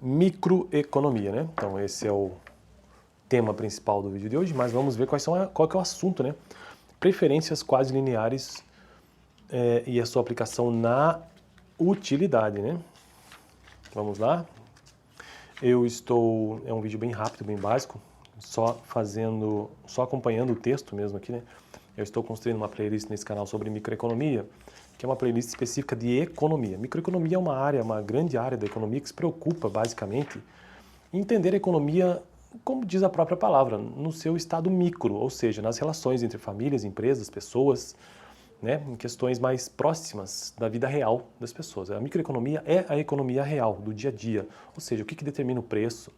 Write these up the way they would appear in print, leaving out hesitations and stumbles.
Microeconomia, né? Então esse é o tema principal do vídeo de hoje, mas vamos ver qual que é o assunto, né? Preferências quase lineares e a sua aplicação na utilidade, né? Vamos lá. É um vídeo bem rápido, bem básico, só acompanhando o texto mesmo aqui, né? Eu estou construindo uma playlist nesse canal sobre microeconomia, que é uma playlist específica de economia. Microeconomia é uma grande área da economia que se preocupa, basicamente, em entender a economia, como diz a própria palavra, no seu estado micro, ou seja, nas relações entre famílias, empresas, pessoas, né, em questões mais próximas da vida real das pessoas. A microeconomia é a economia real, do dia a dia, ou seja, o que determina o preço,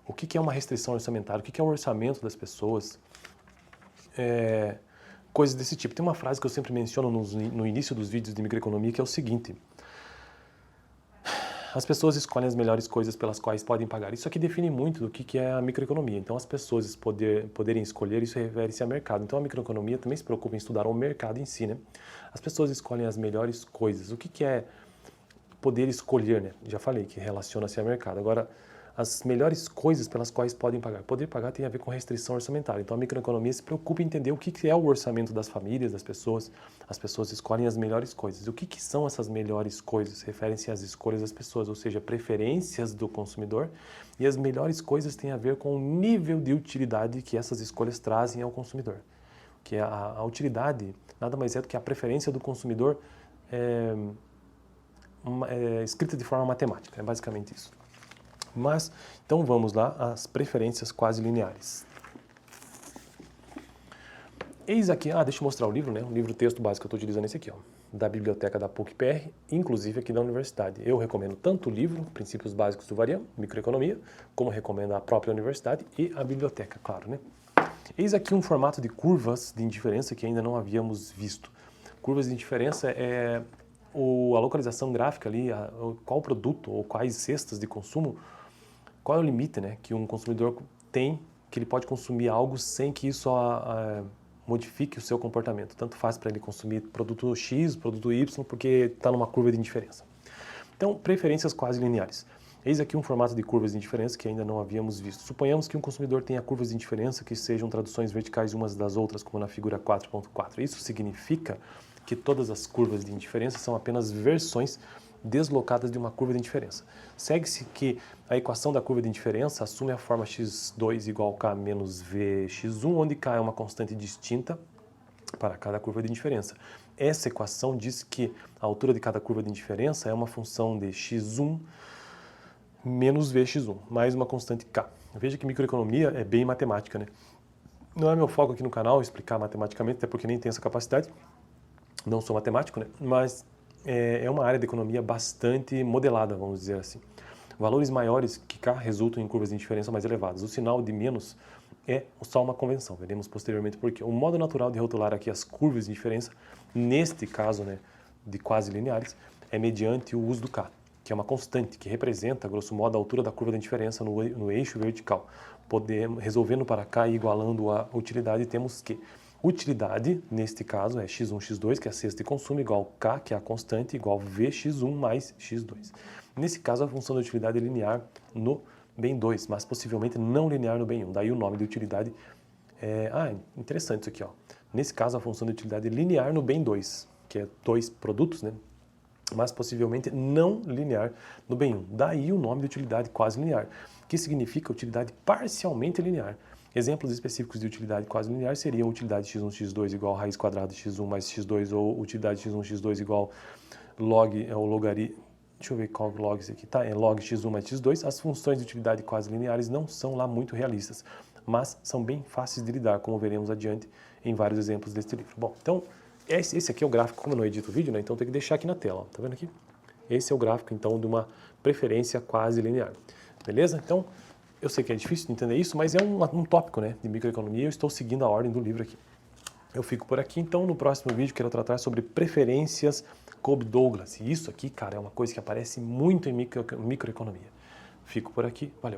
o que é uma restrição orçamentária, o que é o orçamento das pessoas, coisas desse tipo. Tem uma frase que eu sempre menciono no início dos vídeos de microeconomia, que é o seguinte: as pessoas escolhem as melhores coisas pelas quais podem pagar. Isso aqui define muito do que é a microeconomia. Então, as pessoas poderem escolher, isso refere-se a mercado. Então, a microeconomia também se preocupa em estudar o mercado em si, né? As pessoas escolhem as melhores coisas. O que é poder escolher, né? Já falei que relaciona-se a mercado. Agora, as melhores coisas pelas quais podem pagar. Poder pagar tem a ver com restrição orçamentária. Então, a microeconomia se preocupa em entender o que é o orçamento das famílias, das pessoas. As pessoas escolhem as melhores coisas. O que são essas melhores coisas? Referem-se às escolhas das pessoas, ou seja, preferências do consumidor. E as melhores coisas têm a ver com o nível de utilidade que essas escolhas trazem ao consumidor. Que a utilidade nada mais é do que a preferência do consumidor escrita de forma matemática. É basicamente isso. Mas, então vamos lá, as preferências quase lineares. Eis aqui, deixa eu mostrar o livro, né? O livro texto básico que eu estou utilizando esse aqui, ó, da biblioteca da PUC-PR, inclusive aqui da universidade. Eu recomendo tanto o livro, Princípios Básicos do Varian, Microeconomia, como recomendo a própria universidade e a biblioteca, claro, né? Eis aqui um formato de curvas de indiferença que ainda não havíamos visto. Curvas de indiferença é a localização gráfica ali, qual produto ou quais cestas de consumo, qual é o limite, né, que um consumidor tem, que ele pode consumir algo sem que isso modifique o seu comportamento. Tanto faz para ele consumir produto X, produto Y, porque está numa curva de indiferença. Então, preferências quase lineares. Eis aqui um formato de curvas de indiferença que ainda não havíamos visto. Suponhamos que um consumidor tenha curvas de indiferença que sejam traduções verticais umas das outras, como na figura 4.4. Isso significa que todas as curvas de indiferença são apenas versões deslocadas de uma curva de indiferença. Segue-se que a equação da curva de indiferença assume a forma x2 igual a k menos vx1, onde k é uma constante distinta para cada curva de indiferença. Essa equação diz que a altura de cada curva de indiferença é uma função de x1 menos vx1, mais uma constante k. Veja que microeconomia é bem matemática, né? Não é meu foco aqui no canal explicar matematicamente, até porque nem tenho essa capacidade. Não sou matemático, né? Mas é uma área de economia bastante modelada, vamos dizer assim. Valores maiores que k resultam em curvas de indiferença mais elevadas. O sinal de menos é só uma convenção, veremos posteriormente por quê. O modo natural de rotular aqui as curvas de indiferença, neste caso, né, de quase lineares, é mediante o uso do k, que é uma constante, que representa, grosso modo, a altura da curva de indiferença no eixo vertical. Resolvendo para k e igualando a utilidade, temos que utilidade, neste caso, é x1, x2, que é a cesta de consumo, igual k, que é a constante, igual vx1 mais x2. Nesse caso, a função de utilidade é linear no bem 2, mas possivelmente não linear no bem 1. Daí o nome de utilidade interessante isso aqui, ó. Nesse caso, a função de utilidade é linear no bem 2, que é dois produtos, né? Mas possivelmente não linear no bem 1. Daí o nome de utilidade quase linear, que significa utilidade parcialmente linear. Exemplos específicos de utilidade quase linear seriam utilidade x1, x2 igual a raiz quadrada de x1 mais x2, ou utilidade x1, x2 igual ou logaritmo. Deixa eu ver qual log isso aqui, tá? É log x1 mais x2. As funções de utilidade quase lineares não são lá muito realistas, mas são bem fáceis de lidar, como veremos adiante em vários exemplos deste livro. Bom, então, esse aqui é o gráfico, como eu não edito o vídeo, né? Então tem que deixar aqui na tela, ó. Tá vendo aqui? Esse é o gráfico, então, de uma preferência quase linear. Beleza? Então, eu sei que é difícil de entender isso, mas é um tópico, né, de microeconomia, e eu estou seguindo a ordem do livro aqui. Eu fico por aqui, então, no próximo vídeo quero tratar sobre preferências Kolb-Douglas. E isso aqui, cara, é uma coisa que aparece muito em microeconomia. Fico por aqui, valeu!